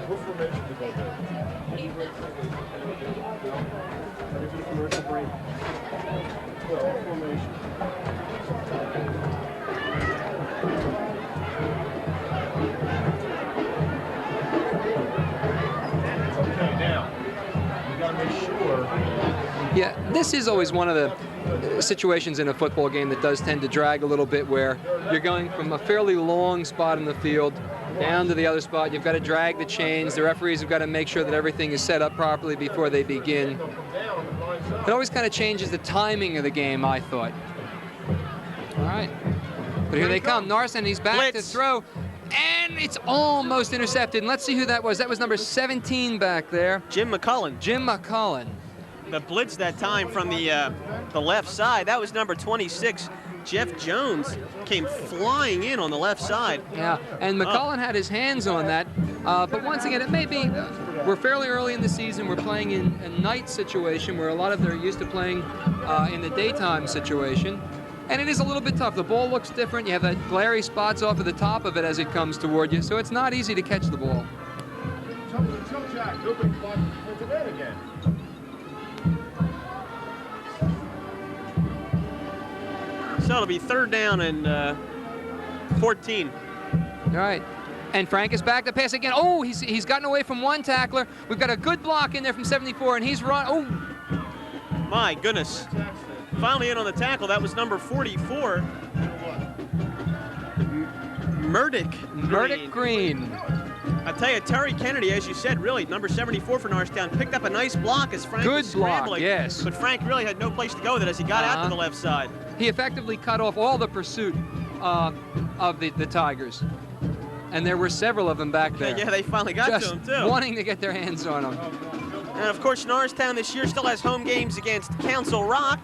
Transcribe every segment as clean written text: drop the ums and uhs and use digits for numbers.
What formation to go with? Ready for the commercial break. Well, formation. Okay, now, you got to make sure. Yeah, this is always one of the situations in a football game that does tend to drag a little bit, where you're going from a fairly long spot in the field down to the other spot. You've got to drag the chains. The referees have got to make sure that everything is set up properly before they begin. It always kind of changes the timing of the game, I thought. All right. But here they come. Norristown, he's back Blitz. to throw. And it's almost intercepted. And let's see who that was. That was number 17 back there. Jim McCullen. Jim McCullen. The blitz that time from the left side. That was number 26. Jeff Jones came flying in on the left side. Yeah, and McCullen had his hands on that. But once again, it may be, we're fairly early in the season. We're playing in a night situation where a lot of them are used to playing in the daytime situation. And it is a little bit tough. The ball looks different. You have that glary spots off of the top of it as it comes toward you. So it's not easy to catch the ball. So it'll be 3rd down and 14. All right. And Frank is back to pass again. Oh, he's gotten away from one tackler. We've got a good block in there from 74, and he's run. Oh. My goodness. Finally in on the tackle. That was number 44. Murdoch Green. I tell you, Terry Kennedy, as you said, really, number 74 for Norristown, picked up a nice block as Frank was scrambling. Yes. But Frank really had no place to go with it as he got out to the left side. He effectively cut off all the pursuit of the Tigers. And there were several of them back there. Yeah, they finally got to him, too. Wanting to get their hands on him. And, of course, Norristown this year still has home games against Council Rock.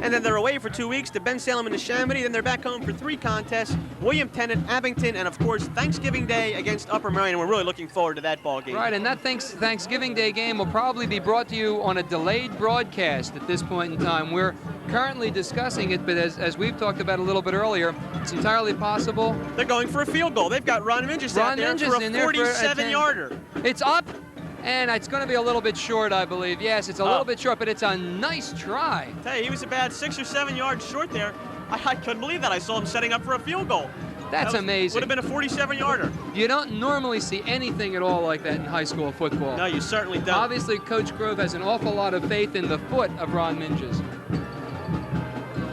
And then they're away for 2 weeks to Ben Salem and Neshaminy. Then they're back home for 3 contests, William Tennant, Abington, and, of course, Thanksgiving Day against Upper Merion. And we're really looking forward to that ball game. Right, and that Thanksgiving Day game will probably be brought to you on a delayed broadcast at this point in time. We're currently discussing it, but as we've talked about a little bit earlier, it's entirely possible. They're going for a field goal. They've got Ron Mingus out there for a 47-yarder. It's up, and it's going to be a little bit short, I believe. Yes, it's a little bit short, but it's a nice try. I tell you, he was about 6 or 7 yards short there. I couldn't believe that. I saw him setting up for a field goal. That's amazing. Would have been a 47-yarder. You don't normally see anything at all like that in high school football. No, you certainly don't. Obviously, Coach Grove has an awful lot of faith in the foot of Ron Mingus.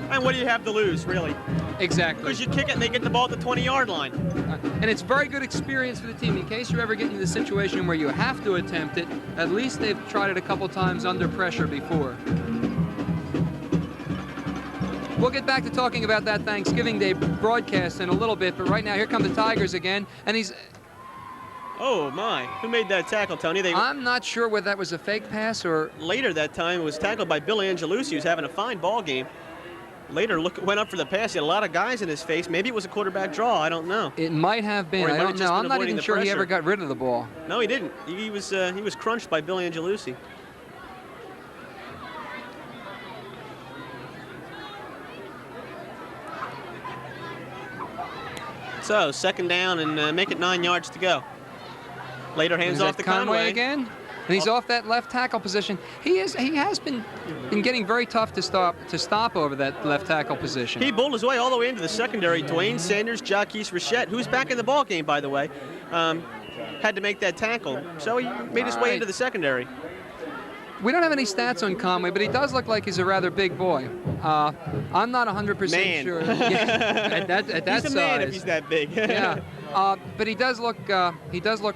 And what do you have to lose, really? Exactly. Because you kick it and they get the ball at the 20-yard line. And it's very good experience for the team. In case you ever get into the situation where you have to attempt it, at least they've tried it a couple times under pressure before. We'll get back to talking about that Thanksgiving Day broadcast in a little bit, but right now here come the Tigers again, and he's... Oh, my. Who made that tackle, Tony? I'm not sure whether that was a fake pass or... Later that time, it was tackled by Billy Angelucci, who's having a fine ball game. Later, went up for the pass. He had a lot of guys in his face. Maybe it was a quarterback draw. I don't know. It might have been. I don't know. I'm not even sure he ever got rid of the ball. No, he didn't. He was crunched by Billy Angelucci. So, 2nd down and make it 9 yards to go. Later hands off to Conway again. And he's off that left tackle position. He has been getting very tough to stop over that left tackle position. He bowled his way all the way into the secondary. Dwayne Sanders, Jacques Rochette, who's back in the ball game, by the way, had to make that tackle. So he made his way into the secondary. We don't have any stats on Conway, but he does look like he's a rather big boy. I'm not 100% sure. Yeah, at that he's size. a man if he's that big. Yeah, but he does look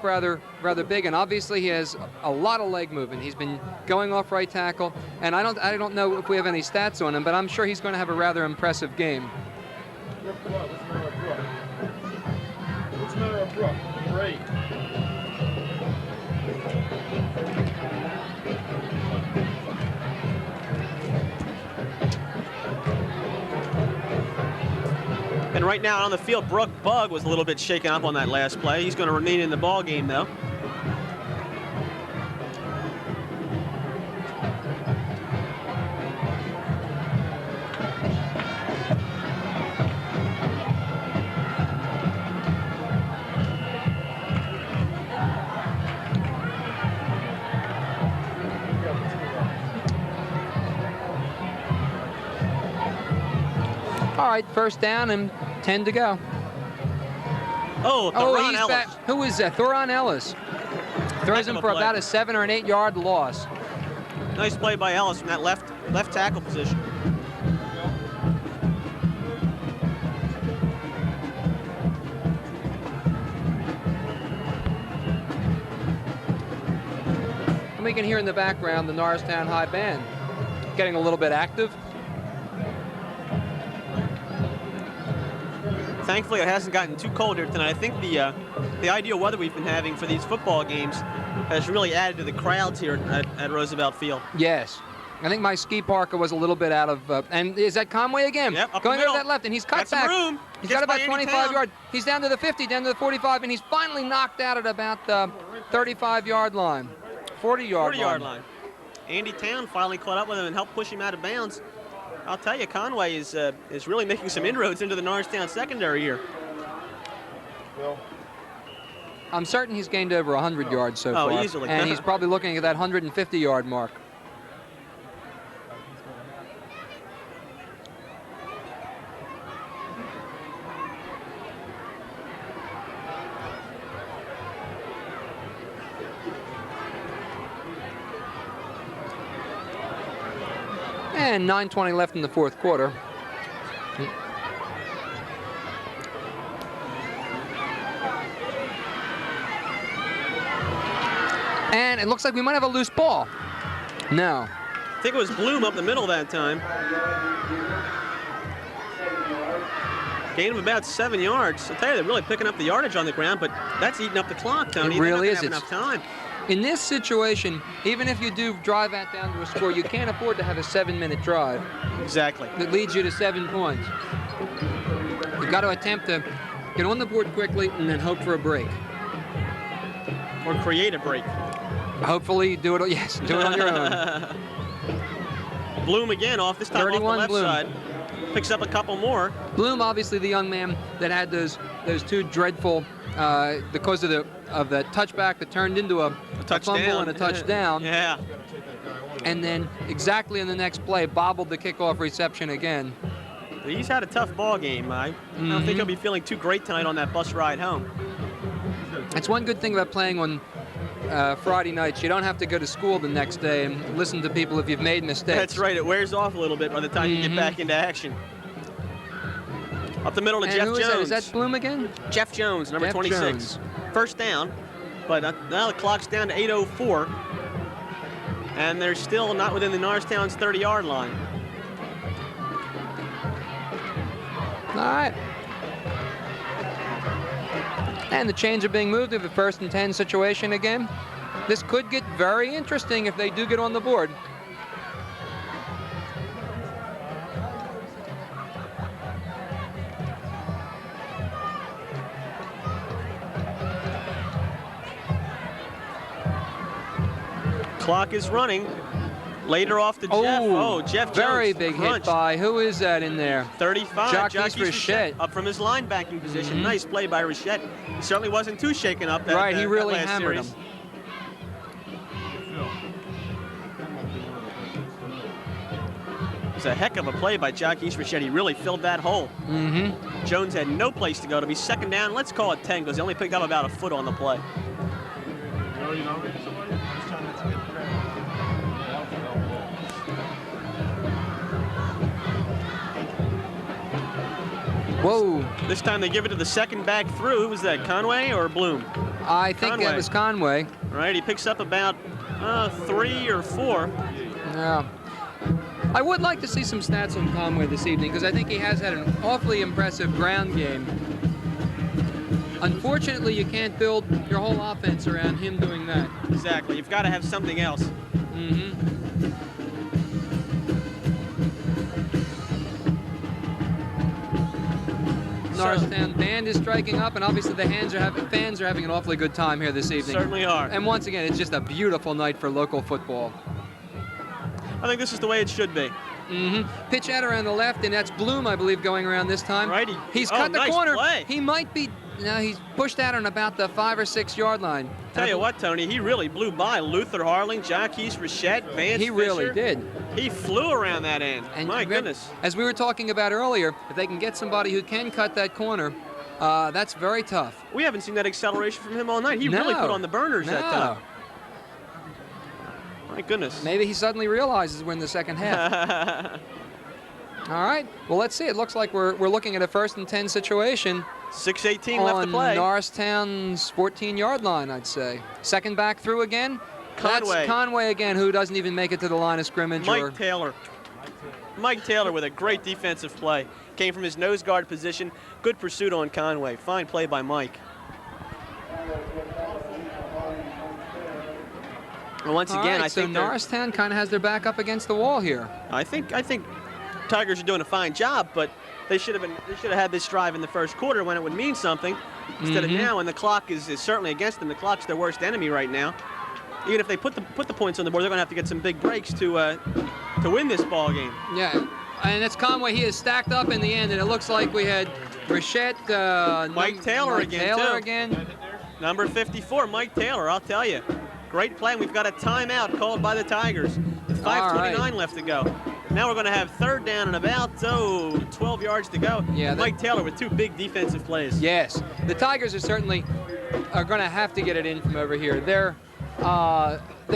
rather big, and obviously he has a lot of leg movement. He's been going off right tackle, and I don't know if we have any stats on him, but I'm sure he's going to have a rather impressive game. What's the matter with Brooke? Great. And right now on the field, Brooke Bugg was a little bit shaken up on that last play. He's going to remain in the ball game, though. right, first down and 10 to go. Oh, Theron he's Ellis. back. Who is that? Theron Ellis. Throws him for about a 7 or an 8 yard loss. Nice play by Ellis from that left tackle position. And we can hear in the background the Norristown High Band getting a little bit active. Thankfully, it hasn't gotten too cold here tonight. I think the ideal weather we've been having for these football games has really added to the crowds here at Roosevelt Field. Yes. I think my ski parka was a little bit out of, and is that Conway again? Yep, up going the over middle. that left, and he's cut Got some back. room. He's Gets got about by Andy 25 Town. yards. He's down to the 50, down to the 45, and he's finally knocked out at about the 35-yard line, 40-yard line. Andy Town finally caught up with him and helped push him out of bounds. I'll tell you, Conway is really making some inroads into the Norristown secondary here. I'm certain he's gained over 100 yards so far. Oh, easily. And he's probably looking at that 150-yard mark. And 9:20 left in the fourth quarter. And it looks like we might have a loose ball. No. I think it was Bloom up the middle that time. Gain of about 7 yards. I'll tell you, they're really picking up the yardage on the ground, but that's eating up the clock, Tony. It really They're is. not gonna have enough time. In this situation, even if you do drive that down to a score, you can't afford to have a 7-minute drive Exactly. that leads you to 7 points. You've got to attempt to get on the board quickly and then hope for a break. Or create a break. Hopefully, do it. Yes, do it on your own. Bloom again off this time off the 31 left Bloom. side. Picks up a couple more. Bloom, obviously the young man that had those two dreadful, because of the touchback that turned into a fumble and a touchdown. Yeah. And then exactly in the next play, bobbled the kickoff reception again. He's had a tough ball game. I don't think he'll be feeling too great tonight on that bus ride home. That's one good thing about playing on Friday nights. You don't have to go to school the next day and listen to people if you've made mistakes. That's right. It wears off a little bit by the time you get back into action. Up the middle to And Jeff who Jones. is that? Is that Bloom again? Jeff Jones, number Jeff 26. Jones. First down, but now the clock's down to 8:04, and they're still not within the Norristown's 30-yard line. All right. And the chains are being moved to the 1st and 10 situation again. This could get very interesting if they do get on the board. Clock is running. Later off to Jeff. Oh, Jeff Jones. Very big crunch. hit by, who is that in there? 35. Jacques Jacques Richette. Up from his linebacking position. Nice play by Richette. He certainly wasn't too shaken up. That, Right, he really that last hammered series. him. It was a heck of a play by Jacques Richette. He really filled that hole. Jones had no place to go. To be second down, let's call it 10 because he only picked up about a foot on the play. Whoa. This time they give it to the second back through. Who was that, Conway or Bloom? I think Conway. that was Conway. Right, he picks up about 3 or 4. Yeah. I would like to see some stats on Conway this evening because I think he has had an awfully impressive ground game. Unfortunately, you can't build your whole offense around him doing that. Exactly. You've got to have something else. Norristown band is striking up, and obviously the fans are having an awfully good time here this evening. Certainly are. And once again, it's just a beautiful night for local football. I think this is the way it should be. Pitch out around the left, and that's Bloom, I believe, going around this time. Right. He's cut the nice corner. play. He might be No, he's pushed out on about the 5 or 6 yard line. Tell you what, Tony, he really blew by Luther Harling, Jaquez Rochette, Vance He really Fisher. did. He flew around that end. And My goodness. As we were talking about earlier, if they can get somebody who can cut that corner, that's very tough. We haven't seen that acceleration from him all night. He really put on the burners that time. My goodness. Maybe he suddenly realizes we're in the second half. All right. Well, let's see. It looks like we're looking at a 1st and 10 situation. 6:18 left to play. On Norristown's 14-yard line, I'd say. Second back through again. Conway. That's Conway again, who doesn't even make it to the line of scrimmage. Mike Taylor. Mike Taylor with a great defensive play. Came from his nose guard position. Good pursuit on Conway. Fine play by Mike. And once again, I think Norristown kind of has their back up against the wall here. I think Tigers are doing a fine job, but they should have had this drive in the first quarter when it would mean something, instead of now when the clock is certainly against them. The clock's their worst enemy right now. Even if they put the points on the board, they're going to have to get some big breaks to win this ball game. Yeah, and it's Conway. He is stacked up in the end, and it looks like we had Rochette. Mike Taylor again. Number 54, Mike Taylor. I'll tell you, great play. We've got a timeout called by the Tigers with 5:29 left to go. Now we're going to have 3rd down and about 12 yards to go. Yeah, Mike Taylor with 2 big defensive plays. Yes, the Tigers are going to have to get it in from over here. They're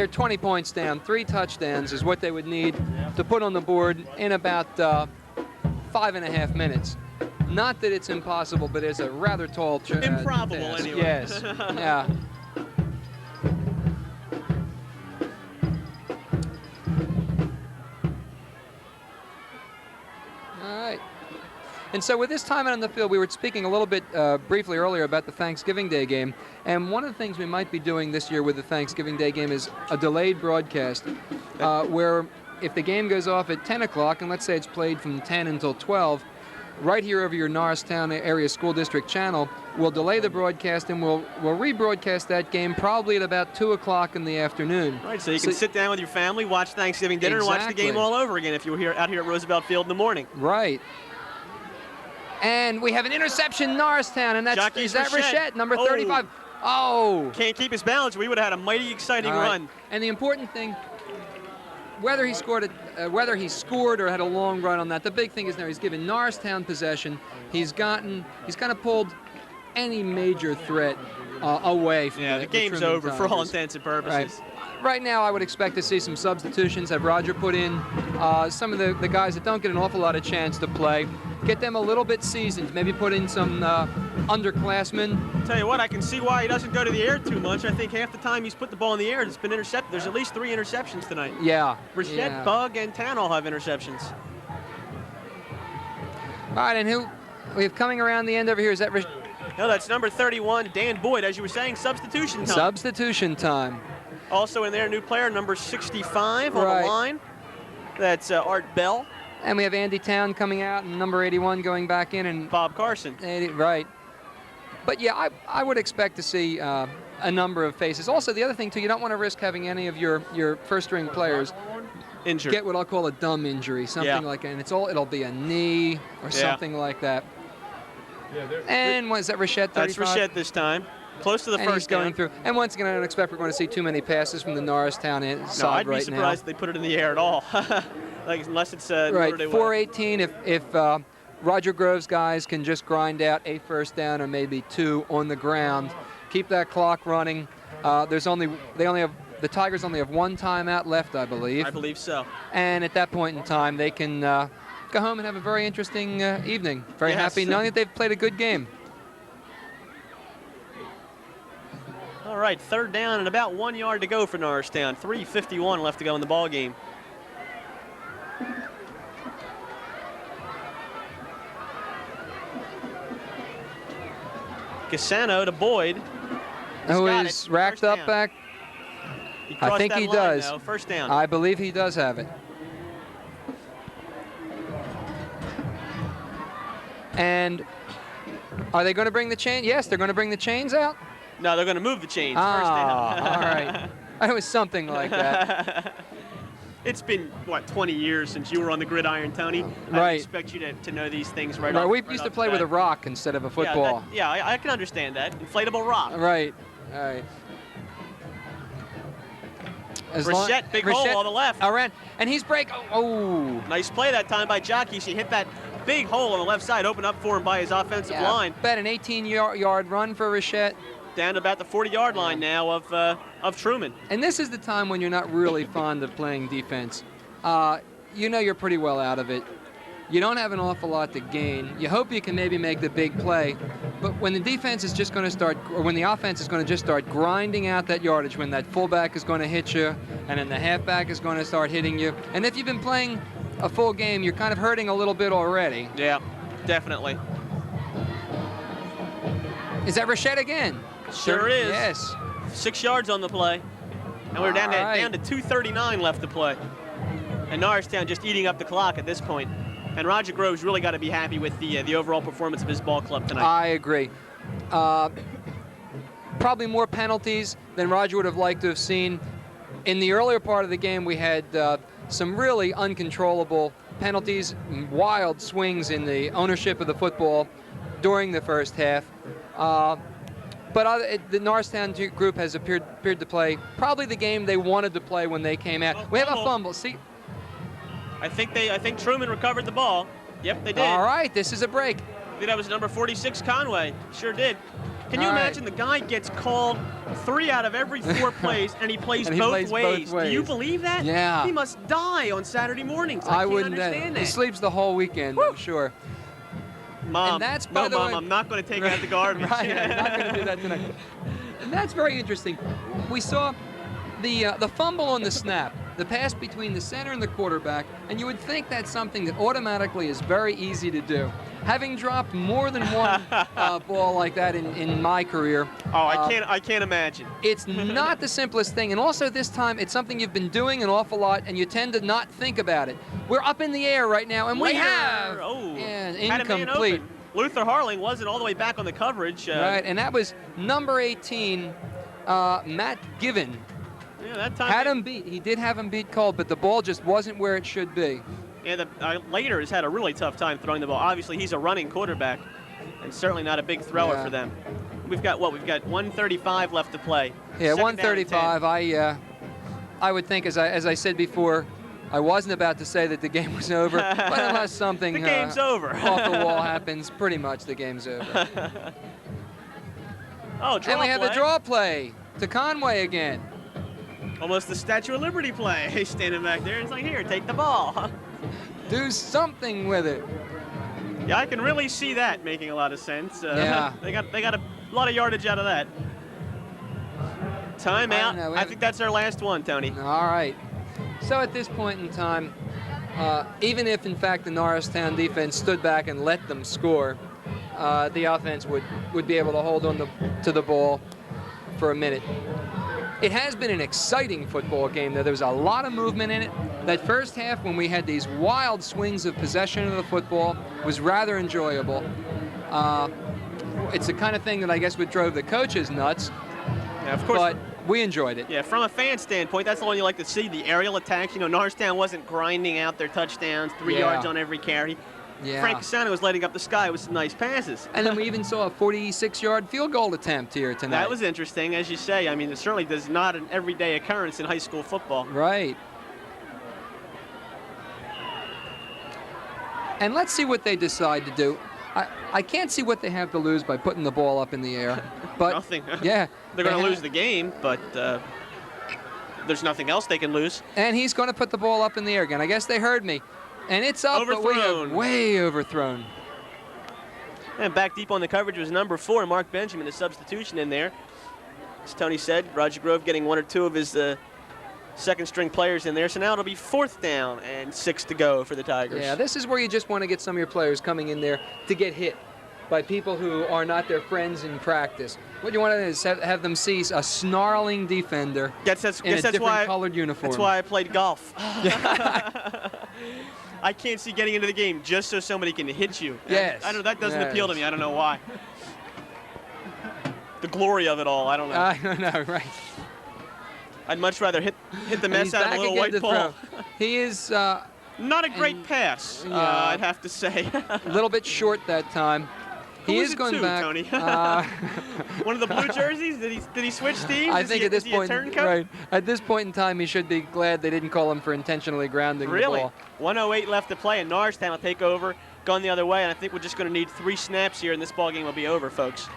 20 points down. 3 touchdowns is what they would need to put on the board in about 5.5 minutes. Not that it's impossible, but it's a rather tall improbable task. anyway. Yes. Yeah. All right. And so with this time out on the field, we were speaking a little bit briefly earlier about the Thanksgiving Day game. And one of the things we might be doing this year with the Thanksgiving Day game is a delayed broadcast where if the game goes off at 10 o'clock, and let's say it's played from 10 until 12, right here over your Norristown area school district channel, we'll delay the broadcast and we'll rebroadcast that game probably at about 2 o'clock in the afternoon. Right, so you can sit down with your family, watch Thanksgiving dinner, and watch the game all over again if you were out here at Roosevelt Field in the morning. Right. And we have an interception, Norristown, and is that Rochette, number 35. Oh. Can't keep his balance. We would have had a mighty exciting run. And the important thing, whether he scored or had a long run on that, the big thing is now he's given Norristown possession. He's kind of pulled any major threat away from the game's Truman over Tigers. for all intents and purposes. Right now, I would expect to see some substitutions. Have Roger put in some of the guys that don't get an awful lot of chance to play. Get them a little bit seasoned. Maybe put in some underclassmen. Tell you what, I can see why he doesn't go to the air too much. I think half the time he's put the ball in the air, it's been intercepted. There's at least 3 interceptions tonight. Yeah. Rochette, Bug, and Tan all have interceptions. All right, and who we have coming around the end over here? Is that No, that's number 31, Dan Boyd. As you were saying, substitution time. Substitution time. Also in there, new player, number 65 on the line. That's Art Bell. And we have Andy Town coming out and number 81 going back in. And Bob Carson. Right. But, yeah, I would expect to see a number of faces. Also, the other thing, too, you don't want to risk having any of your first-string players injured. Get what I'll call a dumb injury, something like that. And it'll be a knee or something like that. And was that Rochette 35? That's Rochette this time. Close to the first going through. And once again, I don't expect we're going to see too many passes from the Norristown side right now. No, I'd be surprised if they put it in the air at all. Unless it's right. 4:18. If Roger Grove's guys can just grind out a first down or maybe 2 on the ground, keep that clock running. The Tigers only have 1 timeout left, I believe. I believe so. And at that point in time, they can go home and have a very interesting evening. Very happy knowing that they've played a good game. All right, 3rd down and about 1 yard to go for Norristown. 3:51 left to go in the ball game. Cassano to Boyd. Who is racked up back? I think he does. Though. First down. I believe he does have it. And are they going to bring the chain? Yes, they're going to bring the chains out. No, they're going to move the chains. First down. All right. It was something like that. It's been, what, 20 years since you were on the gridiron, Tony? I Right. expect you to know these things right Right, off. we right used off to play the with a bat. rock instead of a football. Yeah, I can understand that. Inflatable rock. Right. All right. Rachette, big hole on the left. Around, and he's break. Oh. Nice play that time by Jockey. She hit that big hole on the left side, opened up for him by his offensive line. Bet an 18-yard run for Rachette. Down to about the 40-yard line now of Truman. And this is the time when you're not really fond of playing defense. You know you're pretty well out of it. You don't have an awful lot to gain. You hope you can maybe make the big play. But when the defense is just going to start, or when the offense is going to just start grinding out that yardage, when that fullback is going to hit you, and then the halfback is going to start hitting you, and if you've been playing a full game, you're kind of hurting a little bit already. Yeah, definitely. Is that Rachette again? Sure is. Yes. 6 yards on the play. And we're down to 2:39 left to play. And Norristown just eating up the clock at this point. And Roger Grove's really got to be happy with the overall performance of his ball club tonight. I agree. Probably more penalties than Roger would have liked to have seen. In the earlier part of the game, we had some really uncontrollable penalties, wild swings in the ownership of the football during the first half. But the Norristown group has appeared to play probably the game they wanted to play when they came out. We have a fumble. See. I think Truman recovered the ball. Yep, they did. All right, this is a break. I think that was number 46, Conway. Sure did. Can you imagine the guy gets called 3 out of every 4 plays, and he plays both ways? Do you believe that? Yeah. He must die on Saturday mornings. I can't wouldn't understand that. He sleeps the whole weekend, I'm sure. Mom, and that's, by the way, I'm not going to take out the garbage. Right, I'm not going to do that tonight. And that's very interesting. We saw the fumble on the snap, the pass between the center and the quarterback, and you would think that's something that automatically is very easy to do. Having dropped more than one ball like that in my career. Oh, I can't imagine. It's not the simplest thing, and also this time it's something you've been doing an awful lot, and you tend to not think about it. We're up in the air right now, and we have incomplete. Luther Harling wasn't all the way back on the coverage. Right, and that was number 18, Matt Given. Yeah, that time had him beat. He did have him beat cold, but the ball just wasn't where it should be. Yeah, Later has had a really tough time throwing the ball. Obviously, he's a running quarterback, and certainly not a big thrower for them. We've got 1:35 left to play. Yeah, 1:35. I would think, as I said before, I wasn't about to say that the game was over, but unless something the game's over. off the wall happens, pretty much the game's over. Oh, draw and we have play. the draw play to Conway again. Almost the Statue of Liberty play. He's standing back there. It's like, here, take the ball. Do something with it. Yeah, I can really see that making a lot of sense. Yeah. They got a lot of yardage out of that. Timeout. I think that's our last one, Tony. All right. So at this point in time, even if in fact the Norristown defense stood back and let them score, the offense would be able to hold on to the ball for a minute. It has been an exciting football game, though. There was a lot of movement in it. That first half, when we had these wild swings of possession of the football, was rather enjoyable. It's the kind of thing that I guess would drove the coaches nuts. Yeah, of course. But we enjoyed it. Yeah, from a fan standpoint, that's the one you like to see, the aerial attacks. You know, Norristown wasn't grinding out their touchdowns, 3 yards on every carry. Yeah. Frank Cassano was lighting up the sky with some nice passes. And then we even saw a 46-yard field goal attempt here tonight. That was interesting, as you say. I mean, it certainly is not an everyday occurrence in high school football. Right. And let's see what they decide to do. I can't see what they have to lose by putting the ball up in the air. But nothing. Yeah. They're going to lose the game, but there's nothing else they can lose. And he's going to put the ball up in the air again. I guess they heard me. And it's up, but we have way overthrown. And back deep on the coverage was number 4, Mark Benjamin, a substitution in there. As Tony said, Roger Grove getting 1 or 2 of his second-string players in there. So now it'll be 4th down and 6 to go for the Tigers. Yeah, this is where you just want to get some of your players coming in there to get hit by people who are not their friends in practice. What you want to do is have them see a snarling defender in a different colored uniform. That's why I played golf. I can't see getting into the game just so somebody can hit you. Yes. I don't know, that doesn't appeal to me. I don't know why. The glory of it all, I don't know. I don't know, right. I'd much rather hit the mess out of a little white ball. He is not a great pass, yeah. I'd have to say. a little bit short that time. He Who is was it going to, back. Tony? One of the blue jerseys? Did he switch teams? I think at this point, right? At this point in time, he should be glad they didn't call him for intentionally grounding the ball. 1:08 left to play, and Norristown will take over, going the other way, and I think we're just going to need 3 snaps here, and this ball game will be over, folks.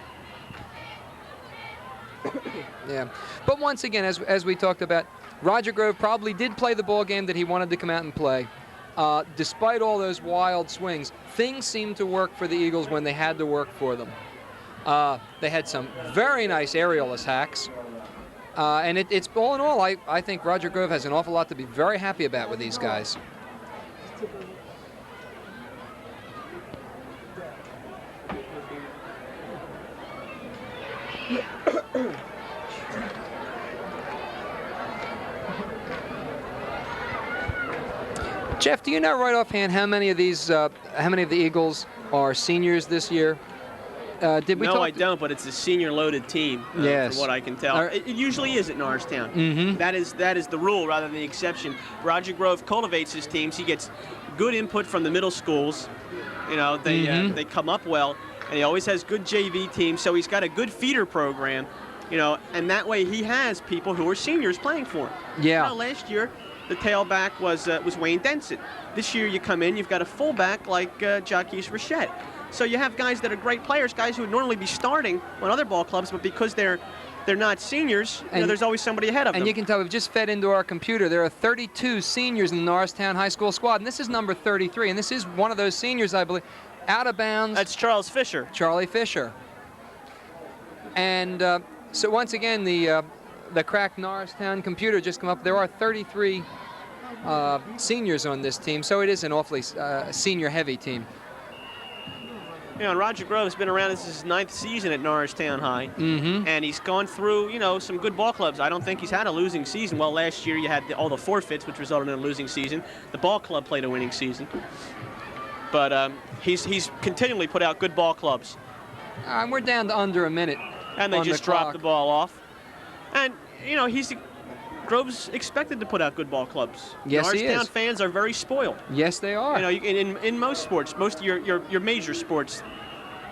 Yeah, but once again, as we talked about, Roger Grove probably did play the ball game that he wanted to come out and play. Despite all those wild swings, things seemed to work for the Eagles when they had to work for them. They had some very nice aerial attacks. And it's all in all, I think Roger Grove has an awful lot to be very happy about with these guys. Jeff, do you know right offhand how many of the Eagles are seniors this year? Did we No, talk? I don't, but it's a senior-loaded team, Yes. from what I can tell. It usually is at Norristown. Mm-hmm. That is the rule rather than the exception. Roger Grove cultivates his teams. He gets good input from the middle schools. You know, they come up well, and he always has good JV teams, so he's got a good feeder program, you know, and that way he has people who are seniors playing for him. Yeah. You know, last year, the tailback was Wayne Denson. This year you come in, you've got a fullback like Jacques Richette. So you have guys that are great players, guys who would normally be starting on other ball clubs, but because they're not seniors, you know, there's always somebody ahead of them. And you can tell we've just fed into our computer. There are 32 seniors in the Norristown High School squad, and this is number 33, and this is one of those seniors, I believe, out of bounds. That's Charles Fisher. Charlie Fisher. And so once again, the cracked Norristown computer just come up. There are 33 seniors on this team, so it is an awfully senior-heavy team. You know, and Roger Grove's been around. This is his 9th season at Norristown High, and he's gone through, you know, some good ball clubs. I don't think he's had a losing season. Well, last year you had all the forfeits, which resulted in a losing season. The ball club played a winning season, but he's continually put out good ball clubs. We're down to under a minute. And they on just the dropped clock. the ball off. And, you know, Grove's expected to put out good ball clubs. Yes, he Norristown is. fans are very spoiled. Yes, they are. You know, in most sports, most of your major sports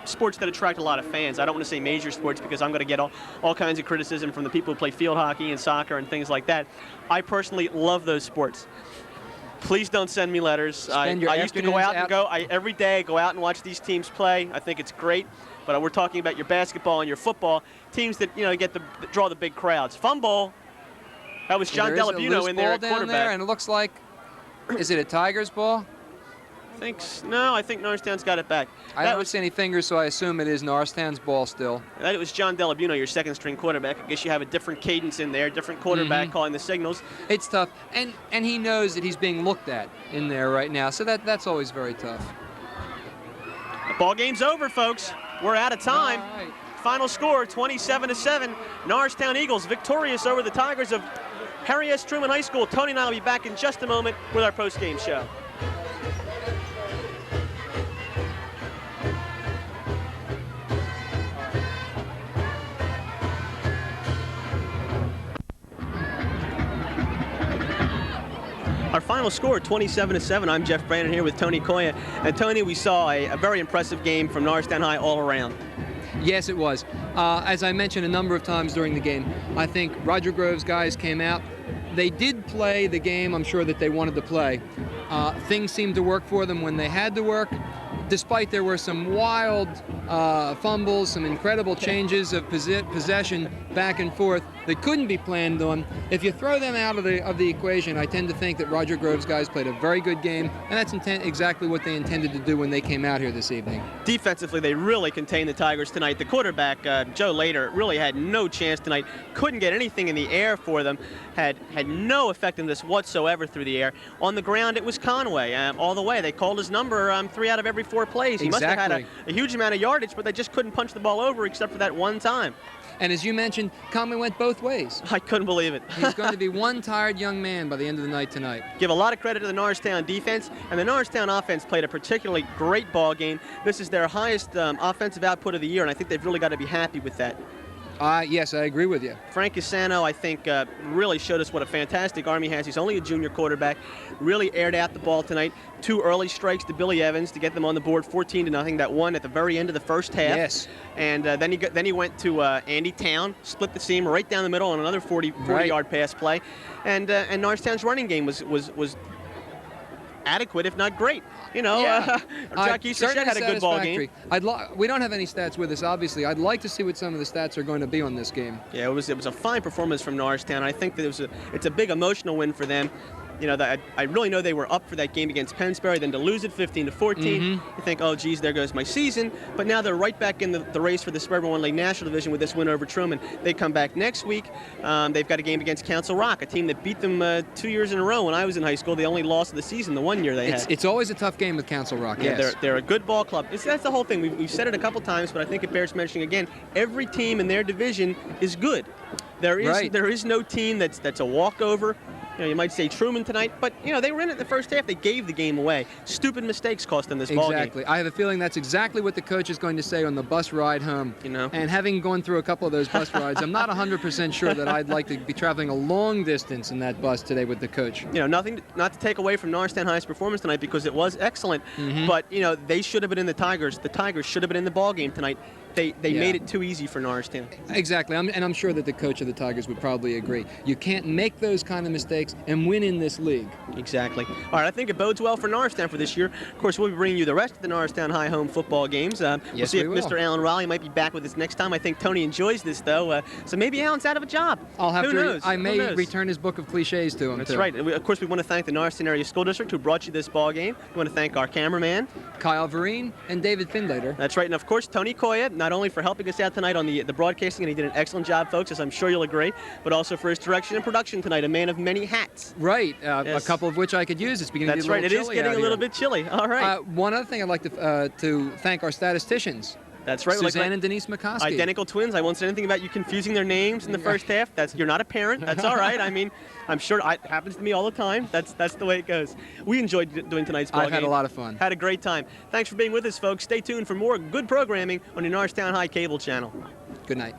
that attract a lot of fans. I don't want to say major sports because I'm going to get all kinds of criticism from the people who play field hockey and soccer and things like that. I personally love those sports. Please don't send me letters. I used to go out and every day go out and watch these teams play. I think it's great. But we're talking about your basketball and your football teams that, you know, draw the big crowds. Fumble. That was John Delabuno in there at quarterback. There, and it looks like, is it a Tigers ball? I think Norristown's got it back. I don't see any fingers, so I assume it is Norristown's ball still. That was John Delabuno, your second-string quarterback. I guess you have a different cadence in there, different quarterback calling the signals. It's tough, and he knows that he's being looked at in there right now, so that's always very tough. The ball game's over, folks. We're out of time. Right. Final score, 27-7. Norristown Eagles victorious over the Tigers of Harry S. Truman High School. Tony and I will be back in just a moment with our post-game show. Our final score, 27-7. I'm Jeff Brandon here with Tony Koya. And Tony, we saw a very impressive game from Norristown High all around. Yes, it was. As I mentioned a number of times during the game, I think Roger Grove's guys came out. They did play the game I'm sure that they wanted to play. Things seemed to work for them when they had to work. Despite there were some wild fumbles, some incredible changes of possession back and forth that couldn't be planned on. If you throw them out of the equation, I tend to think that Roger Grove's guys played a very good game, and that's exactly what they intended to do when they came out here this evening. Defensively, they really contained the Tigers tonight. The quarterback, Joe Lader, really had no chance tonight. Couldn't get anything in the air for them. Had no effectiveness whatsoever through the air. On the ground, it was Conway all the way. They called his number 3 out of every 4 plays. He must have had a huge amount of yardage, but they just couldn't punch the ball over except for that one time. And as you mentioned, Conway went both ways. I couldn't believe it. He's going to be one tired young man by the end of the night tonight. Give a lot of credit to the Norristown defense, and the Norristown offense played a particularly great ball game. This is their highest offensive output of the year, and I think they've really got to be happy with that. Yes, I agree with you. Frank Cassano, I think, really showed us what a fantastic Army has. He's only a junior quarterback. Really aired out the ball tonight. 2 early strikes to Billy Evans to get them on the board, 14-0. That one at the very end of the first half. Yes. And then he went to Andy Town, split the seam right down the middle on another 40-yard pass play. And Norristown's running game was adequate, if not great. Jack Easter had a good ball game. We don't have any stats with us, obviously. I'd like to see what some of the stats are going to be on this game. Yeah, it was a fine performance from Norristown. I think that it's a big emotional win for them. I really know they were up for that game against Pennsbury, then to lose it 15-14, you think, oh, geez, there goes my season. But now they're right back in the race for the Suburban 1 League National Division with this win over Truman. They come back next week. They've got a game against Council Rock, a team that beat them 2 years in a row when I was in high school. The only loss of the season, the 1 year they had. It's always a tough game with Council Rock, yeah, yes. They're a good ball club. That's the whole thing. We've said it a couple times, but I think it bears mentioning again. Every team in their division is good. There is no team that's a walkover. You might say Truman tonight, but they were in it the first half. They gave the game away. Stupid mistakes cost them this ball game. Exactly. I have a feeling that's exactly what the coach is going to say on the bus ride home. And having gone through a couple of those bus rides, I'm not 100% sure that I'd like to be traveling a long distance in that bus today with the coach. Nothing not to take away from Norristown High's performance tonight because it was excellent. But they should have been in the Tigers. The Tigers should have been in the ball game tonight. They made it too easy for Norristown. Exactly, and I'm sure that the coach of the Tigers would probably agree. You can't make those kind of mistakes and win in this league. Exactly. All right, I think it bodes well for Norristown for this year. Of course, we'll be bringing you the rest of the Norristown High home football games. We'll see if Mr. Alan Raleigh might be back with us next time. I think Tony enjoys this, though, so maybe Alan's out of a job. Who knows? I Who may knows? Return his book of cliches to him, That's too. right. Of course, we want to thank the Norristown Area School District who brought you this ball game. We want to thank our cameraman, Kyle Vereen, and David Findater. That's right. And, of course, Tony Koya, not only for helping us out tonight on the broadcasting, and he did an excellent job, folks, as I'm sure you'll agree, but also for his direction and production tonight, a man of many hats. Right. Yes. A couple of which I could use. It's beginning That's to be a little right. It is chilly getting out a little here. bit chilly. All right. One other thing I'd like to thank our statisticians. That's right. Suzanne and Denise McCoskey. Identical twins. I won't say anything about you confusing their names in the first half. You're not a parent. That's all right. I mean, I'm sure it happens to me all the time. That's the way it goes. We enjoyed doing tonight's ball game. I've had a lot of fun. Had a great time. Thanks for being with us, folks. Stay tuned for more good programming on your Norristown High cable channel. Good night.